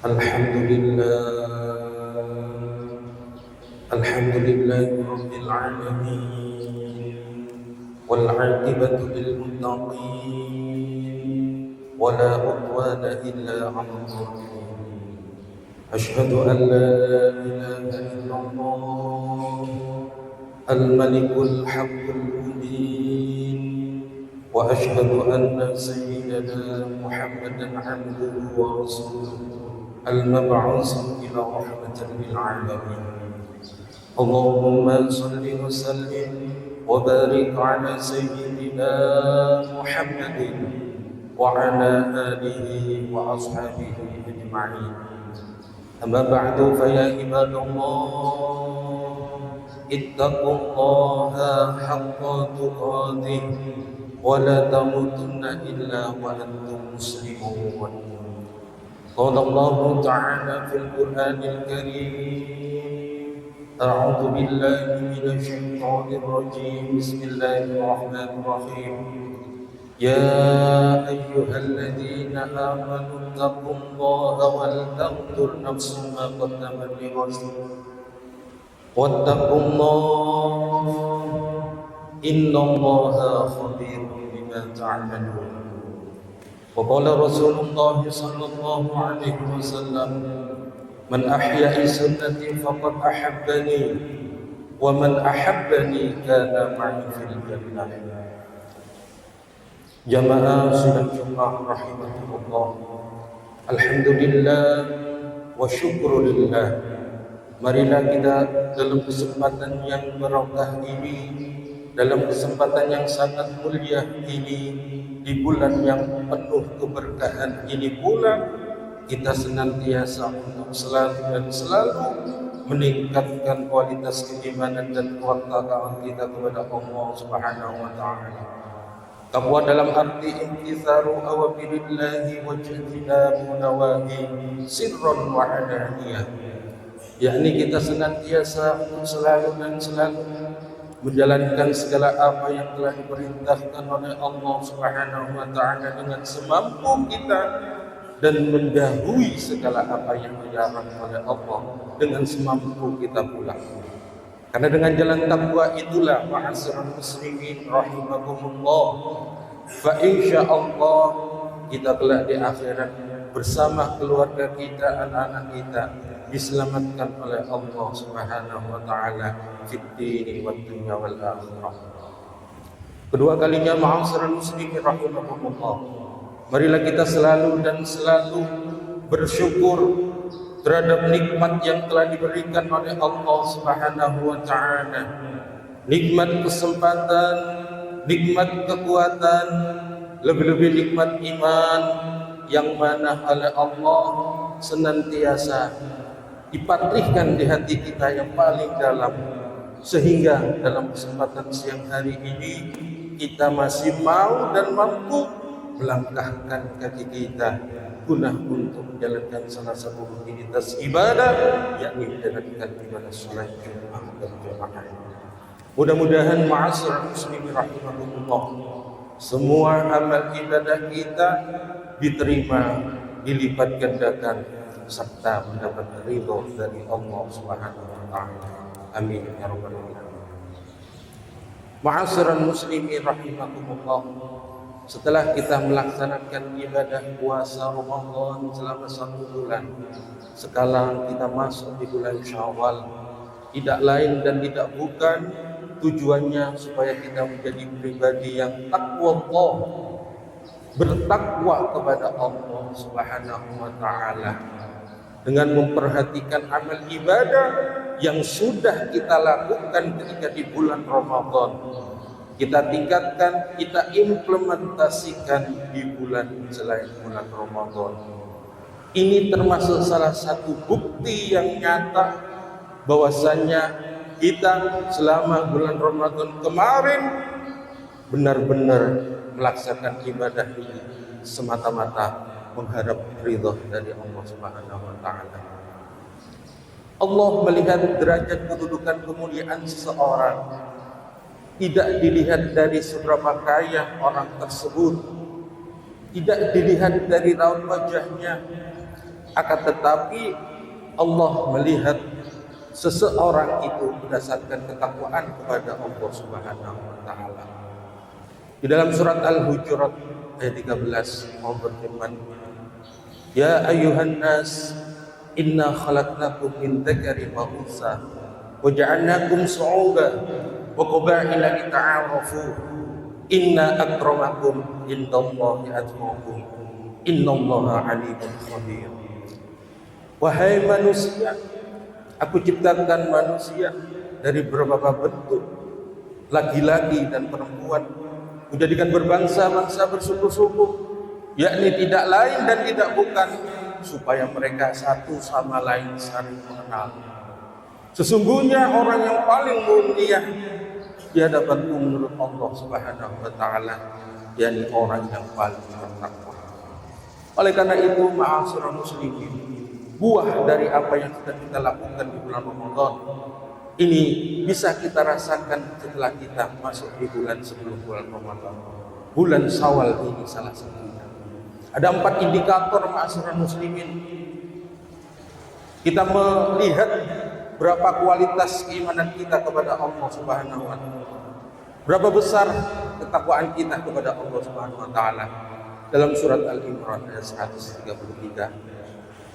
الحمد لله الحمد لله رب العالمين والعاقبة للمتقين ولا عدوان إلا على الظالمين أشهد أن لا إله إلا الله الملك الحق المبين وأشهد أن سيدنا محمدا عبده ورسوله المبعوث إلى رحمة للعالمين اللهم صل وسلم وبارك على سيدنا محمد وعلى آله وأصحابه أجمعين أما بعد فيا عباد الله اتقوا الله حق تقاته ولا تموتن إلا وأنتم مسلمون قال الله تعالى في القرآن الكريم أعوذ بالله من الشيطان الرجيم بسم الله الرحمن الرحيم يا أيها الذين آمنوا اتقوا الله ولتنظر نفس ما قدمت لغد واتقوا الله إن الله خبير بما تعملون وقال رسول الله صلى الله عليه وسلم من أحيا سنتي فقد أحبني ومن أحبني كان معي في الجنة. Jamaah sidang Jumat rahimahullah. Alhamdulillah wa syukrulillah. Marilah kita dalam kesempatan yang barokah ini, dalam kesempatan yang sangat mulia ini, di bulan yang penuh keberkahan ini pula, kita senantiasa untuk selalu meningkatkan kualitas keimanan dan ketakwaan kita kepada Allah Subhanahu wa taala. Takwa dalam arti imtithalu awamirillahi wa ijtinabu nawahi sirran wa alaniyah, yakni kita senantiasa untuk selalu menjalankan segala apa yang telah diperintahkan oleh Allah Subhanahu wa taala dengan semampu kita dan menjauhi segala apa yang dilarang oleh Allah dengan semampu kita pula. Karena dengan jalan takwa itulah ma'asyiral muslimin rahimakumullah, fa insyaallah kita kelak di akhirat bersama keluarga kita, anak-anak kita diselamatkan oleh Allah Subhanahu wa taala fid dini wad dunya wal akhirah. Kedua kalinya ma'asyiral muslimin rahimakumullah, marilah kita selalu bersyukur terhadap nikmat yang telah diberikan oleh Allah Subhanahu wa taala. Nikmat kesempatan, nikmat kekuatan, lebih-lebih nikmat iman yang mana oleh Allah senantiasa dipatriskan di hati kita yang paling dalam, sehingga dalam kesempatan siang hari ini kita masih mau dan mampu melangkahkan kaki kita guna untuk menjalankan salah satu rutinitas ibadah, yakni menjalankan ibadah salat Jumat berjamaah. Mudah-mudahan ma'asyiral muslimin rahimakumullah, semua amal ibadah kita diterima, dilipat gandakan serta mendapat ridha dari Allah Subhanahu wa taala. Amin ya rabbal alamin. Ma'asyiral muslimin rahimakumullah, setelah kita melaksanakan ibadah puasa Ramadan selama 1 bulan, sekarang kita masuk di bulan Syawal. Tidak lain dan tidak bukan tujuannya supaya kita menjadi pribadi yang takwa Allah, bertakwa kepada Allah Subhanahu wa taala dengan memperhatikan amal ibadah yang sudah kita lakukan ketika di bulan Ramadan. Kita tingkatkan, kita implementasikan di bulan selain bulan Ramadan. Ini termasuk salah satu bukti yang nyata bahwasanya kita selama bulan Ramadan kemarin benar-benar melaksanakan ibadah ini semata-mata mengharap ridha dari Allah Subhanahu wa taala. Allah melihat derajat kedudukan kemuliaan seseorang tidak dilihat dari seberapa kaya orang tersebut, tidak dilihat dari raut wajahnya, Akan tetapi Allah melihat seseorang itu berdasarkan ketakwaan kepada Allah Subhanahu wa taala. Di dalam surat Al-Hujurat ayat 13 Allah berfirman, "Ya ayyuhan nas, inna khalaqnakum min dzakarin wa untha wa ja'alnakum syu'uban wa qabaila lita'arafu. Inna akramakum indallahi atqakum. Innallaha 'alimun khabir." Wahai manusia, aku ciptakan manusia dari berbagai bentuk, laki-laki dan perempuan, kujadikan berbangsa-bangsa bersuku-suku, yakni tidak lain dan tidak bukan, supaya mereka satu sama lain saling mengenal. Sesungguhnya orang yang paling mulia di hadapanku menurut Allah Subhanahu wa taala, yakni orang yang paling bertakwa. Oleh karena itu, ma'asyiral muslimin, buah dari apa yang sudah kita lakukan di bulan Ramadan ini bisa kita rasakan setelah kita masuk di bulan sebelum bulan Ramadan. Bulan Syawal ini salah satunya. Ada 4 indikator ma'asyiral muslimin. Kita melihat berapa kualitas keimanan kita kepada Allah Subhanahu wa taala. Berapa besar ketakwaan kita kepada Allah Subhanahu wa taala. Dalam surat Al-Imran ayat 133.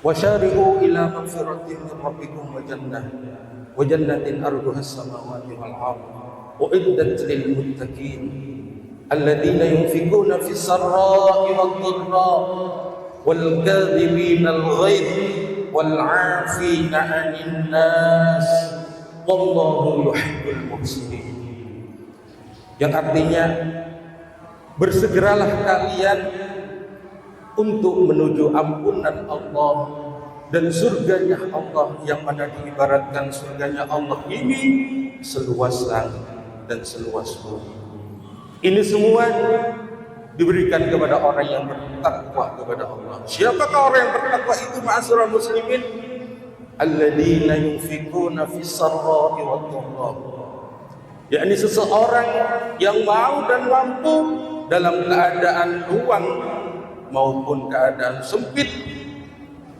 Wasyari'u ila magfiratin min rabbikum wa jannatin arduha as-samawati wal ardh uiddat lil muttaqin alladziina yunfiquna fis sarra'i wad dharra'i wal kadhibina al ghaidh wal 'afina 'anil nas wallahu yuhibbul muhsinin. Yang artinya, bersegeralah kalian untuk menuju ampunan Allah dan surganya Allah, yang mana diibaratkan surganya Allah ini seluas langit dan seluas bumi. Ini semua diberikan kepada orang yang bertakwa kepada Allah. Siapakah orang yang bertakwa itu, ma'asyiral muslimin? Alladzina yunfiquna fis sarra'i wad dharra'i, yakni seseorang yang mau dan mampu dalam keadaan luang maupun keadaan sempit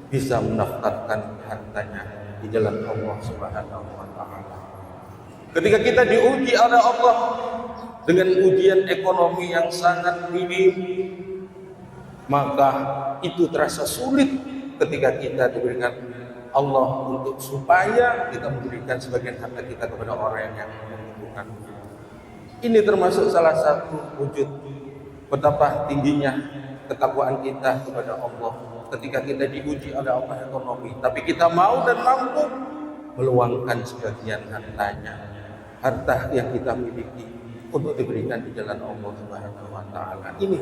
bisa menafkahkan hartanya di jalan Allah Subhanahu wa taala. Ketika kita diuji oleh Allah dengan ujian ekonomi yang sangat minim, maka itu terasa sulit ketika kita diberikan Allah untuk supaya kita memberikan sebagian harta kita kepada orang yang membutuhkan. Ini termasuk salah satu wujud betapa tingginya ketakwaan kita kepada Allah ketika kita diuji oleh Allah ekonomi, tapi kita mau dan mampu meluangkan sebagian harta yang kita miliki untuk diberikan di jalan Allah Subhanahu wa taala. Ini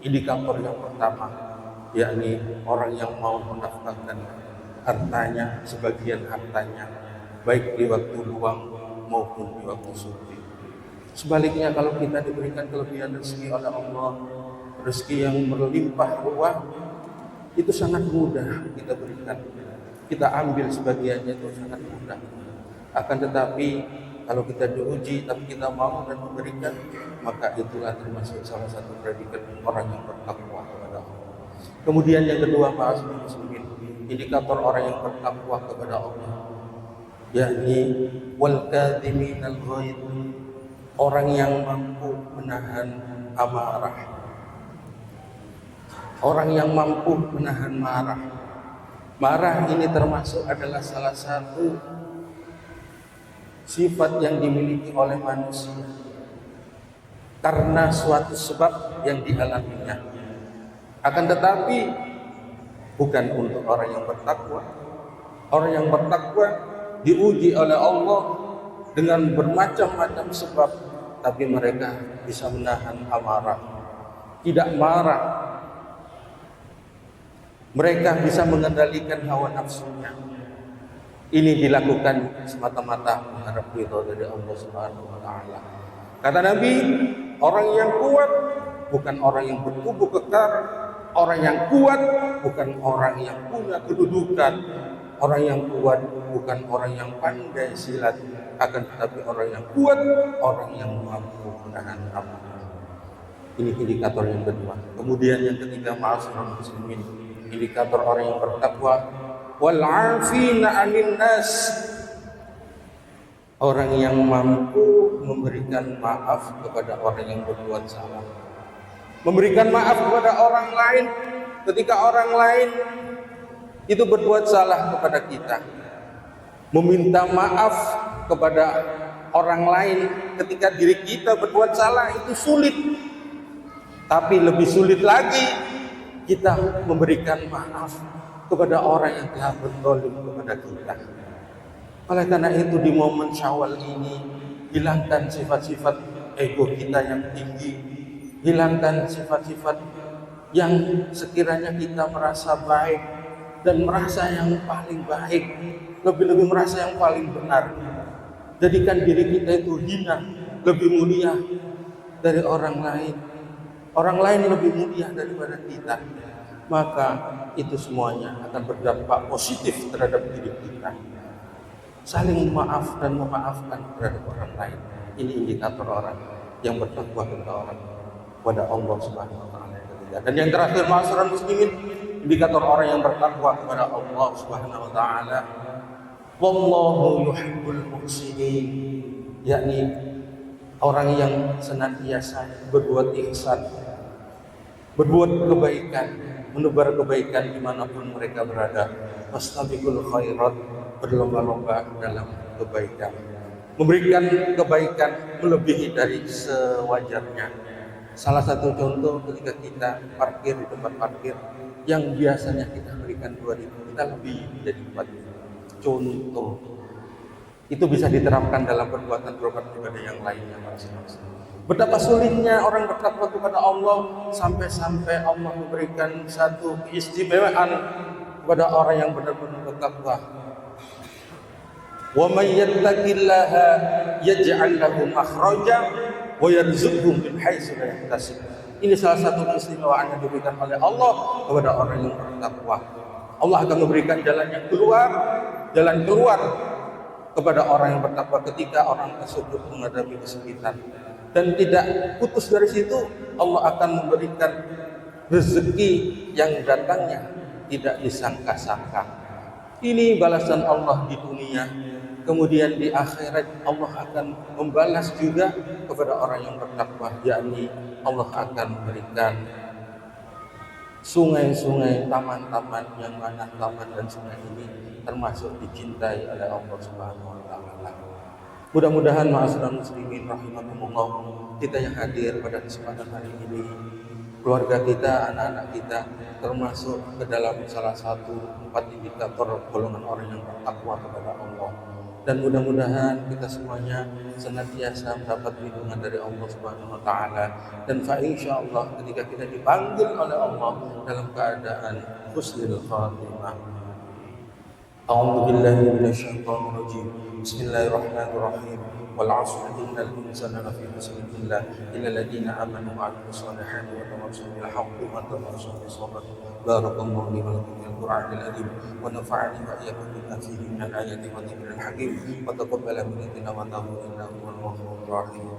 indikator yang pertama, yakni orang yang mau menafkahkan hartanya, sebagian hartanya, baik di waktu luang maupun di waktu sempit. Sebaliknya, kalau kita diberikan kelebihan rezeki oleh Allah, rezeki yang berlimpah ruah, itu sangat mudah kita berikan. Kita ambil sebagiannya, itu sangat mudah. Akan tetapi kalau kita diuji tapi kita mau dan memberikan, maka itulah termasuk salah satu predikat orang yang bertakwa kepada Allah. Kemudian yang kedua, ma'asyiral muslimin, indikator orang yang bertakwa kepada Allah, yakni wal kadhiminal ghaidh, orang yang mampu menahan amarah. Orang yang mampu menahan marah. Marah ini termasuk adalah salah satu sifat yang dimiliki oleh manusia karena suatu sebab yang dialaminya. Akan tetapi bukan untuk orang yang bertakwa. Orang yang bertakwa diuji oleh Allah dengan bermacam-macam sebab, tapi mereka bisa menahan amarah, tidak marah. Mereka bisa mengendalikan hawa nafsunya. Ini dilakukan semata-mata mengharap ridha dari Allah Subhanahu wa taala. Kata Nabi, orang yang kuat bukan orang yang bertubuh kekar, orang yang kuat bukan orang yang punya kedudukan, orang yang kuat bukan orang yang pandai silat, akan tetapi orang yang kuat, orang yang mampu menahan amarah. Ini indikator yang kedua. Kemudian yang ketiga, ma'asyiral muslimin, indikator orang yang bertakwa. Wal 'afina 'anil nas, orang yang mampu memberikan maaf kepada orang yang berbuat salah. Memberikan maaf kepada orang lain ketika orang lain itu berbuat salah kepada kita. Meminta maaf kepada orang lain ketika diri kita berbuat salah itu sulit. Tapi lebih sulit lagi kita memberikan maaf kepada orang yang telah berzalim kepada kita. Oleh karena itu di momen Syawal ini, hilangkan sifat-sifat ego kita yang tinggi, hilangkan sifat-sifat yang sekiranya kita merasa baik dan merasa yang paling baik, lebih-lebih merasa yang paling benar. Jadikan diri kita itu hina, lebih mulia dari orang lain. Orang lain lebih mulia daripada kita. Maka itu semuanya akan berdampak positif terhadap diri kita. Saling maaf dan memaafkan terhadap orang lain. Ini indikator orang yang bertakwa kepada Allah Subhanahu wa taala yang ketiga. Dan yang terakhir, ma'asyiral muslimin, indikator orang yang bertakwa kepada Allah Subhanahu wa taala, wallahu yuhibbul muhsinin, yakni orang yang senantiasa berbuat ihsan, berbuat kebaikan, menebar kebaikan dimanapun mereka berada. Fastabiqul khairat, berlomba-lomba dalam kebaikan, memberikan kebaikan melebihi dari sewajarnya. Salah satu contoh ketika kita parkir di tempat parkir yang biasanya kita berikan 2.000, kita lebih menjadi 4.000. Contoh itu bisa diterapkan dalam perbuatan-perbuatan ibadah yang lainnya. Betapa sulitnya orang bertakwa kepada Allah, sampai-sampai Allah memberikan satu keistimewaan kepada orang yang benar-benar bertakwa. Wa may yattaqillaha yaj'al lahu makhraja wa yarzuqhu min haitsu la yahtasib. Ini salah satu keistimewaan yang diberikan oleh Allah kepada orang yang bertakwa. Allah akan memberikan jalan keluar kepada orang yang bertakwa ketika orang tersebut menghadapi kesulitan. Dan tidak putus dari situ, Allah akan memberikan rezeki yang datangnya tidak disangka-sangka. Ini balasan Allah di dunia. Kemudian di akhirat Allah akan membalas juga kepada orang yang bertakwa, yakni Allah akan memberikan sungai-sungai, taman-taman, yang mana taman dan sungai ini termasuk dicintai oleh Allah Subhanahu wa taala. Mudah-mudahan ma'asyiral muslimin rahimakumullah, kita yang hadir pada kesempatan hari ini, keluarga kita, anak-anak kita termasuk ke dalam salah satu 4 indikator golongan orang yang bertakwa kepada Allah. Dan mudah-mudahan kita semuanya senantiasa mendapat lindungan dari Allah Subhanahu wa taala, dan insyaallah ketika kita dipanggil oleh Allah dalam keadaan husnul khatimah. A'udzu billahi minasyaitonir rajim. Bismillahirrahmanirrahim. Wal 'asri innal insana lafi khusr illa alladziina aamanu wa 'amilus shalihati wa tawassaw bil haqqi wa tawassaw bis sabr. Barakallahu li wa lakum fil Qur'anil 'azim wa nafa'ani wa iyyakum bima fihi min al-ayati wa dhikril hakim wa taqabbala minna wa taqabbal innahu wal ghafurur rahim.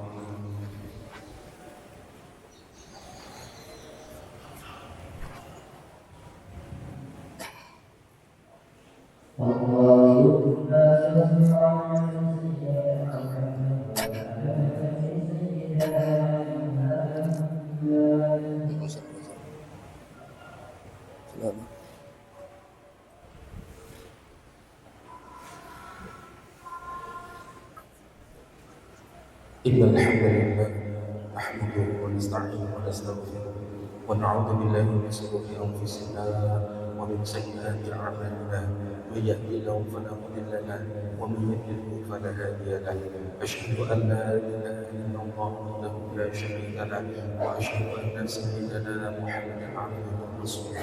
Innal hamdalillah nahmaduhu wa nasta'inuhu wa nastaghfiruh wa na'udzu billahi min shururi anfusina wa min sayyiati a'malina. May yahdihillahu fala mudilla lahu wa may yudlil fala hadiya lahu. Asyhadu an la ilaha illallah wahdahu la syarika lahu wa asyhadu anna sayyidana Muhammadan 'abduhu wa rasuluh.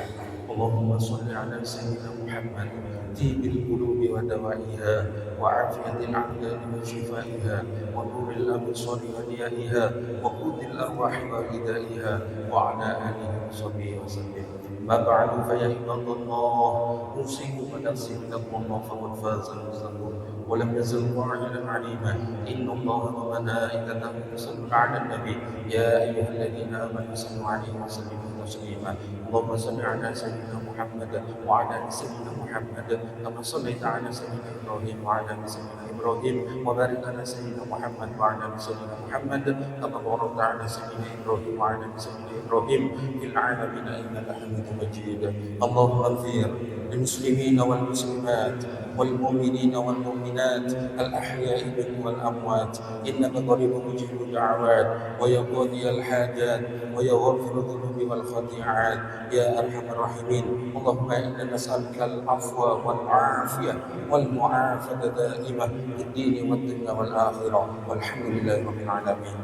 Allahumma shalli 'ala sayyidina Muhammad tibil qulubi wa dawaiha wa afiyatil a'dadi wa shifaiha wa nuril absari wa diyaiha wa qudil arwahi wa hidaiha wa ala alihi wa sahbihi wa sallim. Ma ba'du fa ya ibadallah, usikum wa nafsi bittaqwallah faqad faza al-muttaqun wa lam yazal qa'ilan 'aliman. Inna Allaha wa malaikatahu yusalluna 'alan nabi ya ayyuhalladhina amanu sallu 'alaihi wa sallimu تسليما. اللهم صل على سيدنا محمد وعلى ال سيدنا محمد كما صليت على سيدنا ابراهيم وعلى ال سيدنا ابراهيم، وبارك على سيدنا محمد وعلى ال سيدنا محمد كما باركت على سيدنا ابراهيم وعلى ال سيدنا ابراهيم في العالمين انك حميد مجيد. اللهم اغفر للمسلمين والمسلمات والمؤمنين والمؤمنات الأحياء منهم والأموات، إنك قريب مجيب الدعوات ويا قاضي الحاجات ويا غافر الذنوب والخطيئات يا أرحم الراحمين. اللهم إنا نسألك العفو والعافية والمعافاة دائمة في الدين والدنيا والآخرة، والحمد لله رب العالمين.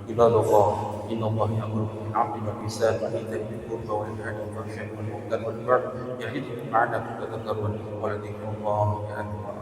عباد الله، إن الله يأمركم بالعدل والإحسان وإيتاء ذي القربى وينهى عن الفحشاء والمنكر والبغي يعظكم لعلكم تذكرون، ولذكر الله أكبر.